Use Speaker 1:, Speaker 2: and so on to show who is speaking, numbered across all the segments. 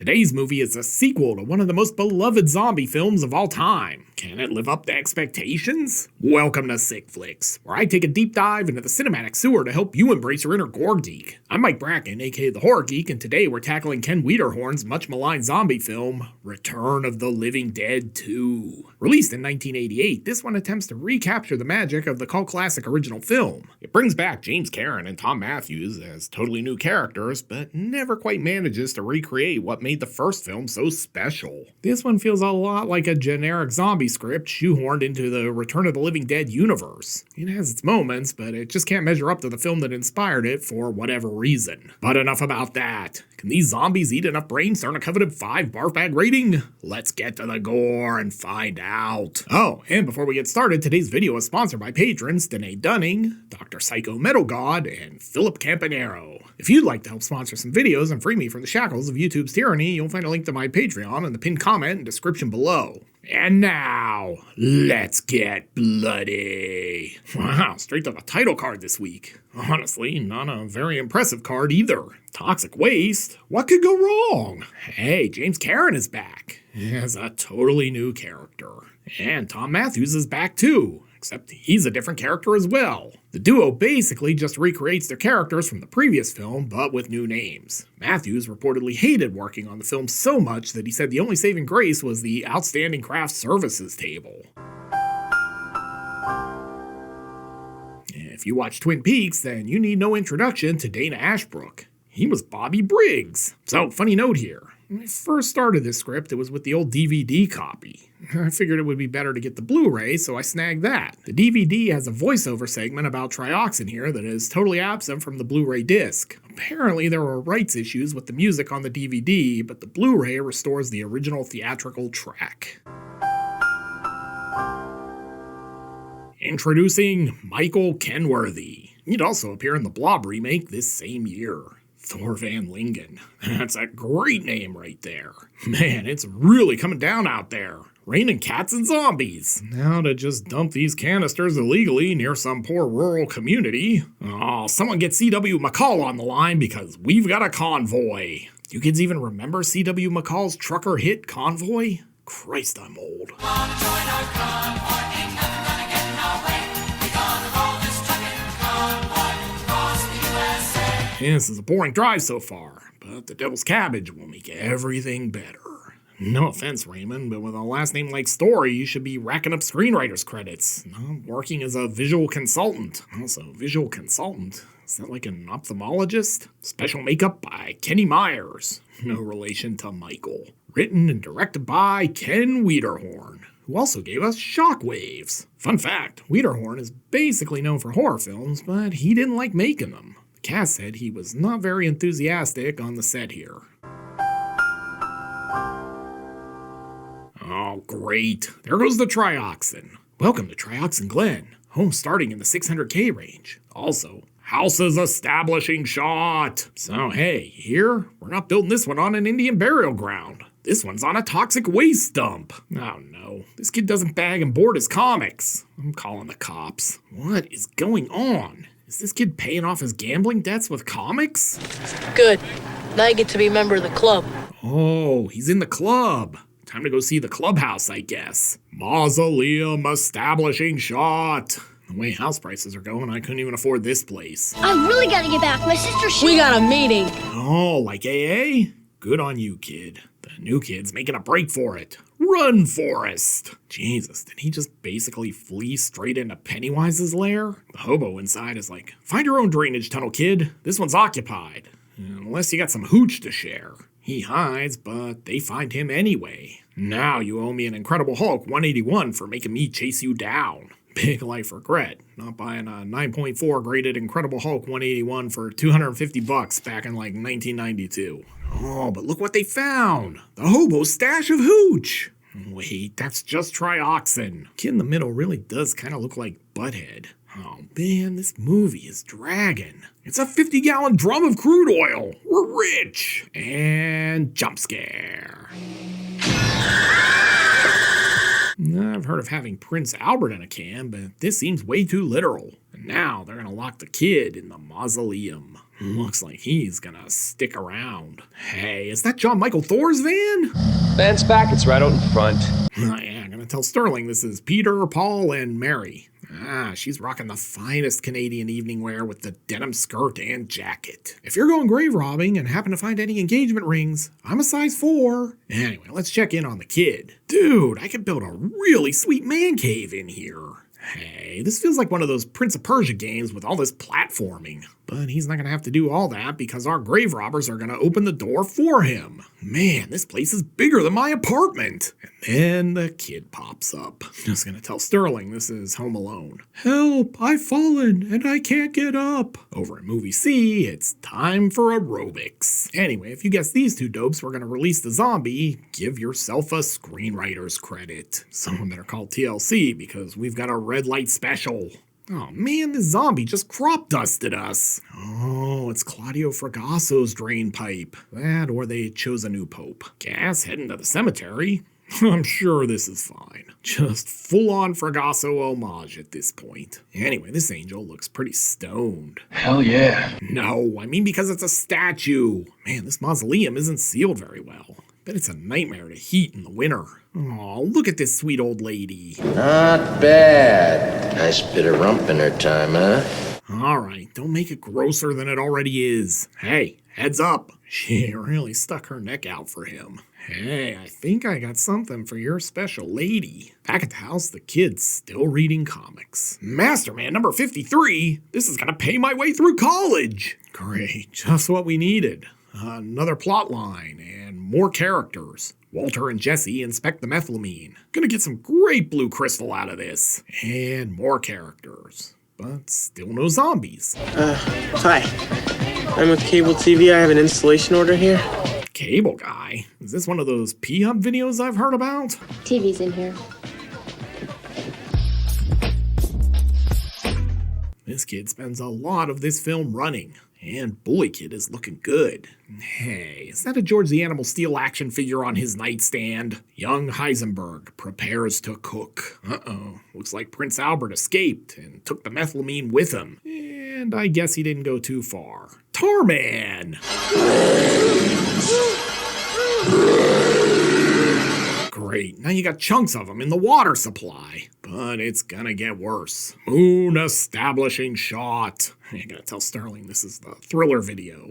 Speaker 1: Today's movie is a sequel to one of the most beloved zombie films of all time. Can it live up to expectations? Welcome to Sick Flicks, where I take a deep dive into the cinematic sewer to help you embrace your inner gore geek. I'm Mike Bracken, aka the Horror Geek, and today we're tackling Ken Wiederhorn's much maligned zombie film, Return of the Living Dead 2. Released in 1988, this one attempts to recapture the magic of the cult classic original film. It brings back James Karen and Tom Matthews as totally new characters, but never quite manages to recreate what made the first film so special. This one feels a lot like a generic zombie script shoehorned into the Return of the Living Dead universe. It has its moments, but it just can't measure up to the film that inspired it for whatever reason. But enough about that. Can these zombies eat enough brains to earn a coveted 5 barf bag rating? Let's get to the gore and find out. Oh, and before we get started, today's video is sponsored by patrons Danae Dunning, Dr. Psycho Metal God, and Philip Campanero. If you'd like to help sponsor some videos and free me from the shackles of YouTube's tyranny, you'll find a link to my Patreon in the pinned comment and description below. And now, let's get bloody. Wow, straight to the title card this week. Honestly, not a very impressive card either. Toxic waste? What could go wrong? Hey, James Karen is back as a totally new character. And Tom Matthews is back too, except he's a different character as well. The duo basically just recreates their characters from the previous film, but with new names. Matthews reportedly hated working on the film so much that he said the only saving grace was the Outstanding Craft Services table. If you watch Twin Peaks, then you need no introduction to Dana Ashbrook. He was Bobby Briggs. So, funny note here. When I first started this script, it was with the old DVD copy. I figured it would be better to get the Blu-ray, so I snagged that. The DVD has a voiceover segment about trioxin here that is totally absent from the Blu-ray disc. Apparently there were rights issues with the music on the DVD, but the Blu-ray restores the original theatrical track. Introducing Michael Kenworthy. He'd also appear in the Blob remake this same year. Thor Van Lingen. That's a great name right there. Man, it's really coming down out there. Raining cats and zombies. Now to just dump these canisters illegally near some poor rural community. Oh, someone get C.W. McCall on the line because we've got a convoy. Do you kids even remember C.W. McCall's trucker hit Convoy? Christ, I'm old. This is a boring drive so far, but the devil's cabbage will make everything better. No offense, Raymond, but with a last name like Story, you should be racking up screenwriter's credits, not working as a visual consultant. Also, visual consultant? Is that like an ophthalmologist? Special makeup by Kenny Myers. No relation to Michael. Written and directed by Ken Wiederhorn, who also gave us Shockwaves. Fun fact, Wiederhorn is basically known for horror films, but he didn't like making them. The cast said he was not very enthusiastic on the set here. Oh, great. There goes the trioxin. Welcome to Trioxin Glen, home starting in the 600K range. Also, house's establishing shot. So hey, here, we're not building this one on an Indian burial ground. This one's on a toxic waste dump. Oh no, this kid doesn't bag and board his comics. I'm calling the cops. What is going on? Is this kid paying off his gambling debts with comics?
Speaker 2: Good. Now you get to be a member of the club.
Speaker 1: Oh, he's in the club. Time to go see the clubhouse, I guess. Mausoleum establishing shot. The way house prices are going, I couldn't even afford this place.
Speaker 3: I really gotta get back. My sister
Speaker 2: We got a meeting.
Speaker 1: Oh, like AA? Good on you, kid. The new kid's making a break for it. Run, Forrest! Jesus, did he just basically flee straight into Pennywise's lair? The hobo inside is like, find your own drainage tunnel, kid. This one's occupied. Unless you got some hooch to share. He hides, but they find him anyway. Now you owe me an Incredible Hulk 181 for making me chase you down. Big life regret, not buying a 9.4 graded Incredible Hulk 181 for $250 back in like 1992. Oh, but look what they found! The hobo's stash of hooch! Wait, that's just trioxin. Kid in the middle really does kind of look like Butthead. Oh man, this movie is dragging. It's a 50-gallon drum of crude oil. We're rich! And jump scare. I've heard of having Prince Albert in a can, but this seems way too literal. And now they're gonna lock the kid in the mausoleum. Looks like he's gonna stick around. Hey, is that John Michael Thor's van?
Speaker 4: Van's back, it's right out in front.
Speaker 1: Yeah, I'm gonna tell Sterling this is Peter, Paul, and Mary. She's rocking the finest Canadian evening wear with the denim skirt and jacket. If you're going grave robbing and happen to find any engagement rings, I'm a size 4. Anyway, let's check in on the kid. Dude, I could build a really sweet man cave in here. Hey, this feels like one of those Prince of Persia games with all this platforming. But he's not going to have to do all that because our grave robbers are going to open the door for him. Man, this place is bigger than my apartment. And then the kid pops up. Just going to tell Sterling this is Home Alone. Help, I've fallen and I can't get up. Over at Movie C, it's time for aerobics. Anyway, if you guess these two dopes were going to release the zombie, give yourself a screenwriter's credit. Someone better call TLC because we've got a red light special. Oh man, this zombie just crop dusted us. Oh, it's Claudio Fragasso's drain pipe. That or they chose a new pope. Gas heading to the cemetery? I'm sure this is fine. Just full-on Fragasso homage at this point. Anyway, this angel looks pretty stoned.
Speaker 4: Hell yeah.
Speaker 1: No, I mean because it's a statue. Man, this mausoleum isn't sealed very well. Bet it's a nightmare to heat in the winter. Oh, look at this sweet old lady.
Speaker 5: Not bad. Nice bit of rump in her time, huh?
Speaker 1: Alright, don't make it grosser than it already is. Hey, heads up. She really stuck her neck out for him. Hey, I think I got something for your special lady. Back at the house, the kid's still reading comics. Masterman number 53? This is gonna pay my way through college. Great, just what we needed. Another plot line and more characters. Walter and Jesse inspect the methylamine. Gonna get some great blue crystal out of this. And more characters. But still no zombies.
Speaker 6: Hi. I'm with Cable TV. I have an installation order here.
Speaker 1: Cable guy? Is this one of those P-Hub videos I've heard about?
Speaker 3: TV's in here.
Speaker 1: This kid spends a lot of this film running. And Bully Kid is looking good. Hey, is that a George the Animal Steel action figure on his nightstand? Young Heisenberg prepares to cook. Uh-oh. Looks like Prince Albert escaped and took the methylamine with him. And I guess he didn't go too far. Tarman! Great, now you got chunks of them in the water supply. But it's gonna get worse. Moon establishing shot. I gotta tell Sterling this is the thriller video.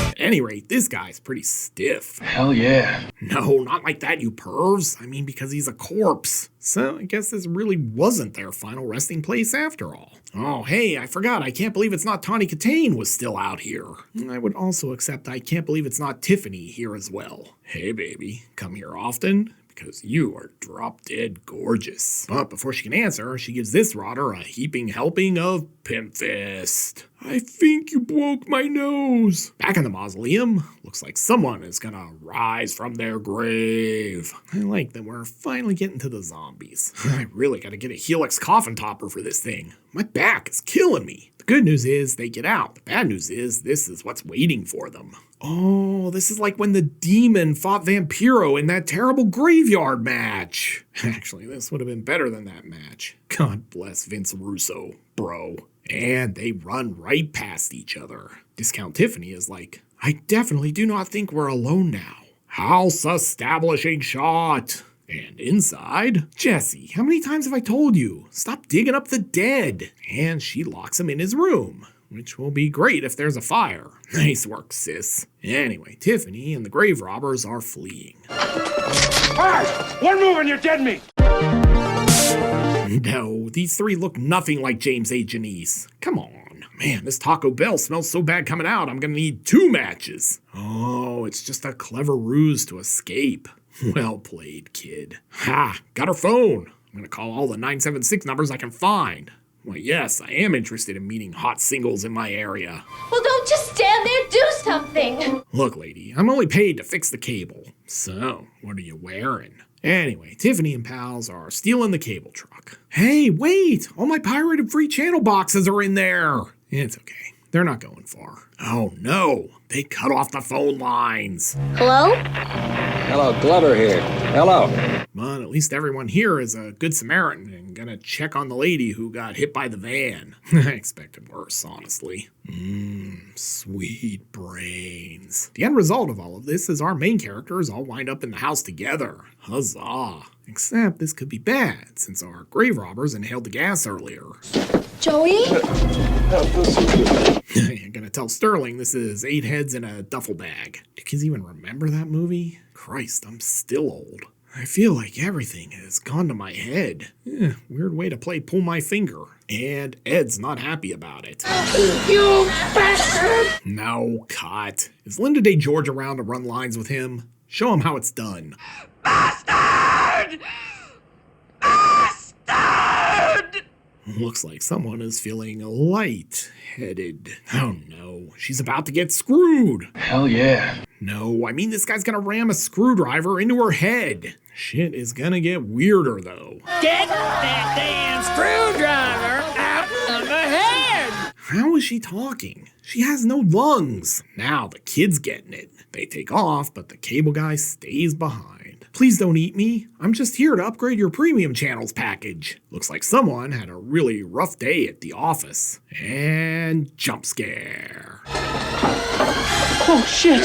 Speaker 1: At any rate, this guy's pretty stiff.
Speaker 4: Hell yeah.
Speaker 1: No, not like that, you pervs. I mean, because he's a corpse. So I guess this really wasn't their final resting place after all. Oh, hey, I forgot. I can't believe it's not Tawny Katane was still out here. I would also accept I can't believe it's not Tiffany here as well. Hey, baby, come here often? Because you are drop-dead gorgeous. But before she can answer, she gives this rotter a heaping helping of Pimp Fist. I think you broke my nose. Back in the mausoleum, looks like someone is gonna rise from their grave. I like that we're finally getting to the zombies. I really gotta get a Helix coffin topper for this thing. My back is killing me. The good news is they get out. The bad news is this is what's waiting for them. Oh, this is like when the demon fought Vampiro in that terrible graveyard match. Actually, this would have been better than that match. God bless Vince Russo, bro. And they run right past each other. Discount Tiffany is like, I definitely do not think we're alone now. House establishing shot. And inside, Jesse, how many times have I told you? Stop digging up the dead. And she locks him in his room, which will be great if there's a fire. Nice work, sis. Anyway, Tiffany and the grave robbers are fleeing.
Speaker 7: Hey! One move and you're dead meat!
Speaker 1: No, these three look nothing like James A. Janice. Come on. Man, this Taco Bell smells so bad coming out, I'm gonna need 2 matches. Oh, it's just a clever ruse to escape. Well played, kid. Ha! Got her phone. I'm gonna call all the 976 numbers I can find. Well, yes, I am interested in meeting hot singles in my area.
Speaker 3: Well, don't just stand there, do something!
Speaker 1: Look, lady, I'm only paid to fix the cable. So, what are you wearing? Anyway, Tiffany and pals are stealing the cable truck. Hey, wait! All my pirated free channel boxes are in there! It's okay. They're not going far. Oh no! They cut off the phone lines!
Speaker 3: Hello?
Speaker 5: Hello, Glover here. Hello.
Speaker 1: But at least everyone here is a good Samaritan and gonna check on the lady who got hit by the van. I expected worse, honestly. Sweet brains. The end result of all of this is our main characters all wind up in the house together. Huzzah. Except this could be bad, since our grave robbers inhaled the gas earlier.
Speaker 3: Joey?
Speaker 1: You're gonna tell Sterling this is 8 heads in a duffel bag. Do kids even remember that movie? Christ, I'm still old. I feel like everything has gone to my head. Weird way to play pull my finger. And Ed's not happy about it.
Speaker 3: You bastard!
Speaker 1: No, cut. Is Linda Day George around to run lines with him? Show him how it's done.
Speaker 8: Bastard! Bastard!
Speaker 1: Looks like someone is feeling light-headed. Oh no, she's about to get screwed.
Speaker 4: Hell yeah.
Speaker 1: No, I mean this guy's gonna ram a screwdriver into her head. Shit is gonna get weirder though.
Speaker 8: Get that damn screwdriver out of my head!
Speaker 1: How is she talking? She has no lungs. Now the kid's getting it. They take off, but the cable guy stays behind. Please don't eat me. I'm just here to upgrade your premium channels package. Looks like someone had a really rough day at the office. And jump scare.
Speaker 6: Oh, shit.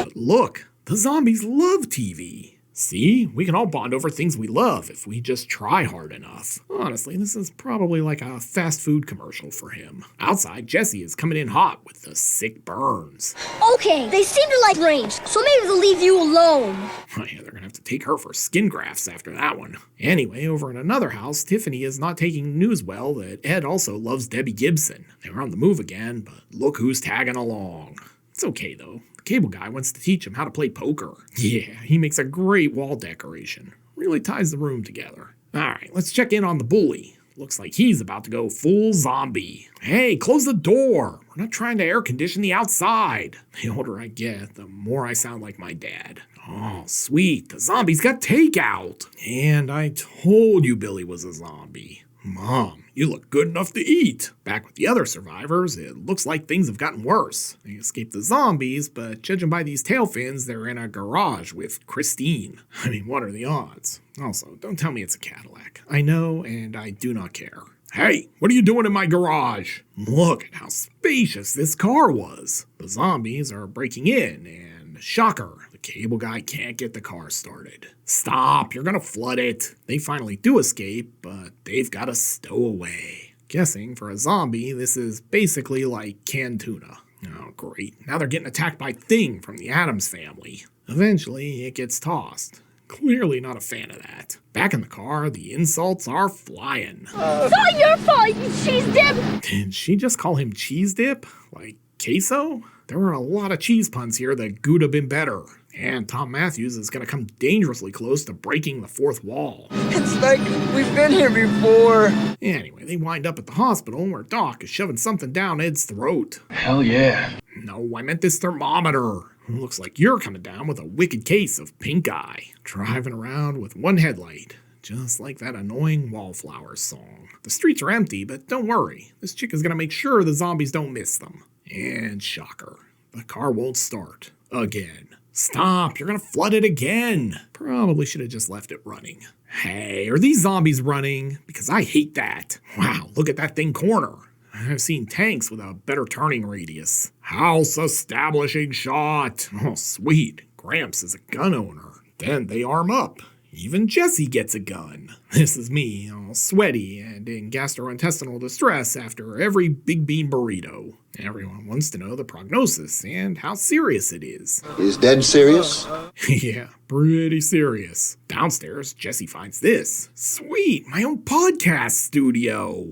Speaker 1: But look, the zombies love TV. See, we can all bond over things we love if we just try hard enough. Honestly, this is probably like a fast food commercial for him. Outside, Jesse is coming in hot with the sick burns.
Speaker 3: Okay, they seem to like range, so maybe they'll leave you alone.
Speaker 1: Oh yeah, they're gonna have to take her for skin grafts after that one. Anyway, over in another house, Tiffany is not taking news well that Ed also loves Debbie Gibson. They're on the move again, but look who's tagging along. It's okay though. The cable guy wants to teach him how to play poker. Yeah, he makes a great wall decoration. Really ties the room together. Alright, let's check in on the bully. Looks like he's about to go full zombie. Hey, close the door. We're not trying to air condition the outside. The older I get, the more I sound like my dad. Oh, sweet. The zombies got takeout. And I told you Billy was a zombie. Mom, you look good enough to eat. Back with the other survivors, it looks like things have gotten worse. They escaped the zombies, but judging by these tail fins, they're in a garage with Christine. I mean, what are the odds? Also, don't tell me it's a Cadillac. I know, and I do not care. Hey, what are you doing in my garage? Look at how spacious this car was. The zombies are breaking in, and shocker, the cable guy can't get the car started. Stop, you're gonna flood it. They finally do escape, but they've got a stowaway. Guessing for a zombie, this is basically like canned tuna. Oh, great. Now they're getting attacked by Thing from the Addams family. Eventually, it gets tossed. Clearly not a fan of that. Back in the car, the insults are flying.
Speaker 3: It's not your fault, you cheese dip!
Speaker 1: Did she just call him cheese dip? Like queso? There were a lot of cheese puns here that could have been better. And Tom Matthews is going to come dangerously close to breaking the fourth wall.
Speaker 6: It's like we've been here before.
Speaker 1: Anyway, they wind up at the hospital where Doc is shoving something down Ed's throat.
Speaker 4: Hell yeah.
Speaker 1: No, I meant this thermometer. Looks like you're coming down with a wicked case of pink eye. Driving around with one headlight. Just like that annoying Wallflowers song. The streets are empty, but don't worry. This chick is going to make sure the zombies don't miss them. And shocker, the car won't start. Again. Stop, you're gonna flood it again. Probably should have just left it running. Hey, are these zombies running? Because I hate that. Wow, look at that thing corner. I've seen tanks with a better turning radius. House establishing shot. Oh, sweet. Gramps is a gun owner. Then they arm up. Even Jesse gets a gun. This is me, all sweaty and in gastrointestinal distress after every big bean burrito. Everyone wants to know the prognosis and how serious it is.
Speaker 5: Is dead serious?
Speaker 1: Yeah, pretty serious. Downstairs, Jesse finds this. Sweet, my own podcast studio.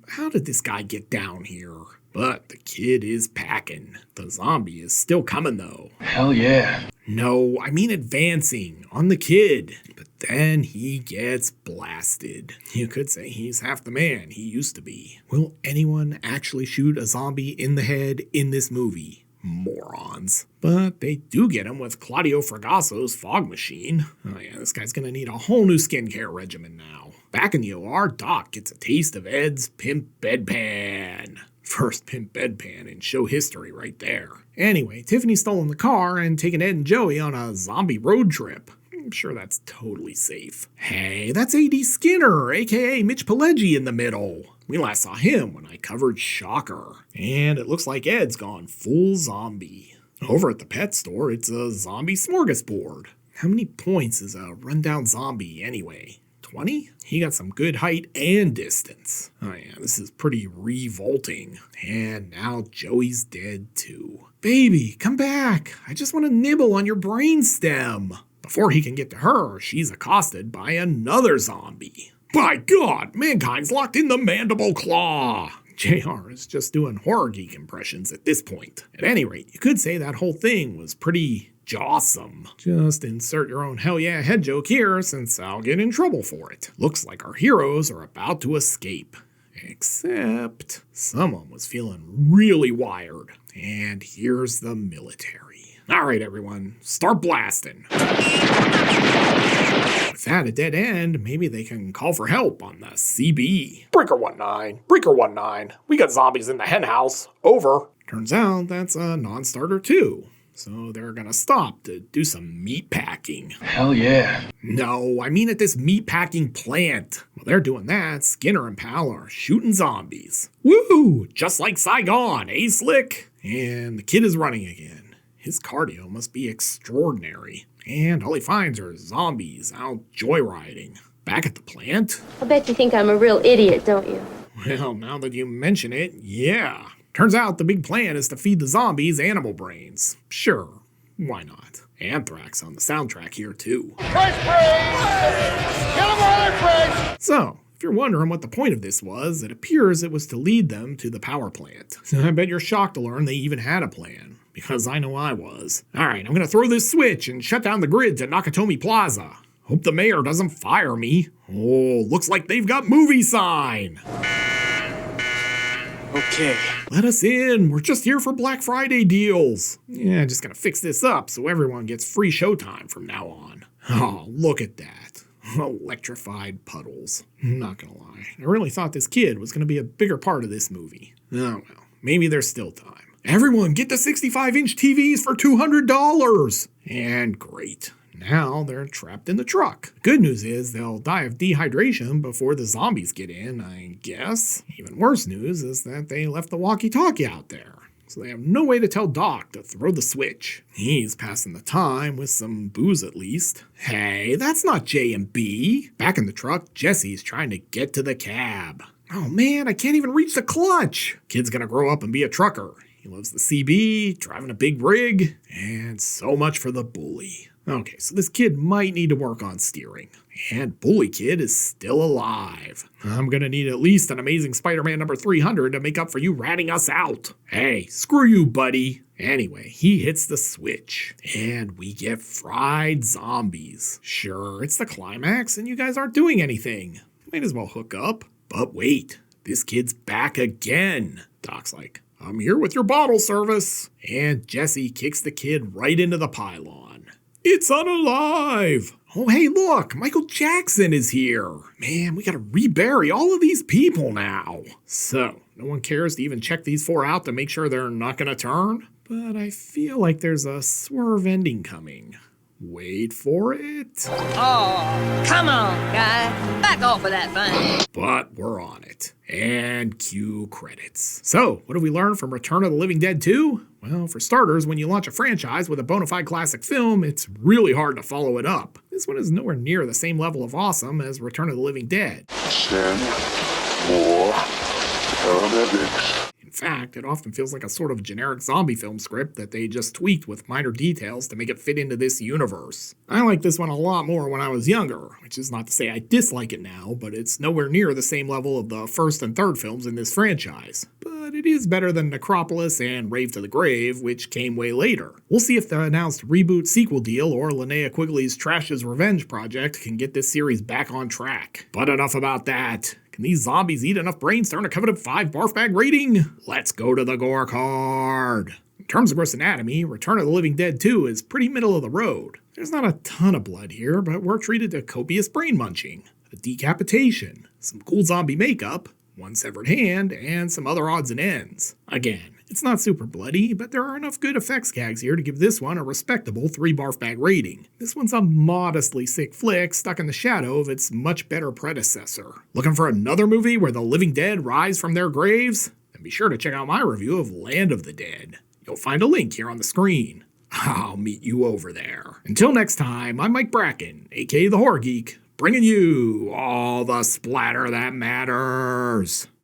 Speaker 1: How did this guy get down here? But the kid is packing. The zombie is still coming though.
Speaker 4: Hell yeah.
Speaker 1: No, I mean advancing on the kid. But then he gets blasted. You could say he's half the man he used to be. Will anyone actually shoot a zombie in the head in this movie? Morons. But they do get him with Claudio Fragasso's fog machine. Oh yeah, this guy's gonna need a whole new skincare regimen now. Back in the OR, Doc gets a taste of Ed's pimp bedpan. First pimp bedpan in show history right there. Anyway, Tiffany's stolen the car and taken Ed and Joey on a zombie road trip. I'm sure that's totally safe. Hey, that's A.D. Skinner, aka Mitch Pileggi in the middle. We last saw him when I covered Shocker. And it looks like Ed's gone full zombie. Over at the pet store, it's a zombie smorgasbord. How many points is a rundown zombie anyway? 20? He got some good height and distance. Oh yeah, this is pretty revolting. And now Joey's dead too. Baby, come back. I just want to nibble on your brainstem. Before he can get to her, she's accosted by another zombie. By God, mankind's locked in the mandible claw. JR is just doing horror geek impressions at this point. At any rate, you could say that whole thing was pretty jawsome. Just insert your own hell yeah head joke here, since I'll get in trouble for it. Looks like our heroes are about to escape. Except someone was feeling really wired. And here's the military. Alright everyone, start blasting. Without a dead end, maybe they can call for help on the CB.
Speaker 9: Breaker 19, Breaker 19, we got zombies in the hen house. Over.
Speaker 1: Turns out that's a non-starter too. So they're gonna stop to do some meat packing.
Speaker 4: Hell yeah.
Speaker 1: No, I mean at this meat packing plant. While they're doing that, Skinner and Pal are shooting zombies. Woo! Just like Saigon, eh, Slick? And the kid is running again. His cardio must be extraordinary. And all he finds are zombies out joyriding. Back at the plant?
Speaker 10: I bet you think I'm a real idiot, don't you?
Speaker 1: Well, now that you mention it, yeah. Turns out the big plan is to feed the zombies animal brains. Sure, why not? Anthrax on the soundtrack here too. So, if you're wondering what the point of this was, it appears it was to lead them to the power plant. I bet you're shocked to learn they even had a plan. Because I know I was. Alright, I'm gonna throw this switch and shut down the grid to Nakatomi Plaza. Hope the mayor doesn't fire me. Oh, looks like they've got movie sign.
Speaker 6: Okay.
Speaker 1: Let us in, we're just here for Black Friday deals. Yeah, just gonna fix this up so everyone gets free showtime from now on. Oh, look at that. Electrified puddles. Not gonna lie, I really thought this kid was gonna be a bigger part of this movie. Oh well, maybe there's still time. Everyone get the 65-inch TVs for $200! And great. Now they're trapped in the truck. Good news is they'll die of dehydration before the zombies get in, I guess. Even worse news is that they left the walkie-talkie out there. So they have no way to tell Doc to throw the switch. He's passing the time with some booze at least. Hey, that's not J and B. Back in the truck, Jesse's trying to get to the cab. Oh man, I can't even reach the clutch. Kid's gonna grow up and be a trucker. He loves the CB, driving a big rig, and so much for the bully. Okay, so this kid might need to work on steering. And Bully Kid is still alive. I'm gonna need at least an Amazing Spider-Man number 300 to make up for you ratting us out. Hey, screw you, buddy. Anyway, he hits the switch, and we get fried zombies. Sure, it's the climax, and you guys aren't doing anything. Might as well hook up. But wait, this kid's back again. Doc's like, I'm here with your bottle service. And Jesse kicks the kid right into the pylon. It's unalive! Oh, hey, look, Michael Jackson is here. Man, we gotta rebury all of these people now. So, no one cares to even check these four out to make sure they're not gonna turn? But I feel like there's a swerve ending coming. Wait for it.
Speaker 8: Oh, come on, guy. Back off of that thing.
Speaker 1: But we're on it. And cue credits. So, what have we learned from Return of the Living Dead 2? Well, for starters, when you launch a franchise with a bona fide classic film, it's really hard to follow it up. This one is nowhere near the same level of awesome as Return of the Living Dead.
Speaker 7: Send more paramedics.
Speaker 1: In fact, it often feels like a sort of generic zombie film script that they just tweaked with minor details to make it fit into this universe. I liked this one a lot more when I was younger, which is not to say I dislike it now, but it's nowhere near the same level of the first and third films in this franchise. But it is better than Necropolis and Rave to the Grave, which came way later. We'll see if the announced reboot sequel deal or Linnea Quigley's Trash's Revenge project can get this series back on track. But enough about that. Can these zombies eat enough brains to earn a coveted 5 barf bag rating? Let's go to the gore card. In terms of gross anatomy, Return of the Living Dead 2 is pretty middle of the road. There's not a ton of blood here, but we're treated to copious brain munching, a decapitation, some cool zombie makeup, one severed hand, and some other odds and ends. Again, it's not super bloody, but there are enough good effects gags here to give this one a respectable 3 barf bag rating. This one's a modestly sick flick stuck in the shadow of its much better predecessor. Looking for another movie where the living dead rise from their graves? Then be sure to check out my review of Land of the Dead. You'll find a link here on the screen. I'll meet you over there. Until next time, I'm Mike Bracken, aka the Horror Geek, bringing you all the splatter that matters.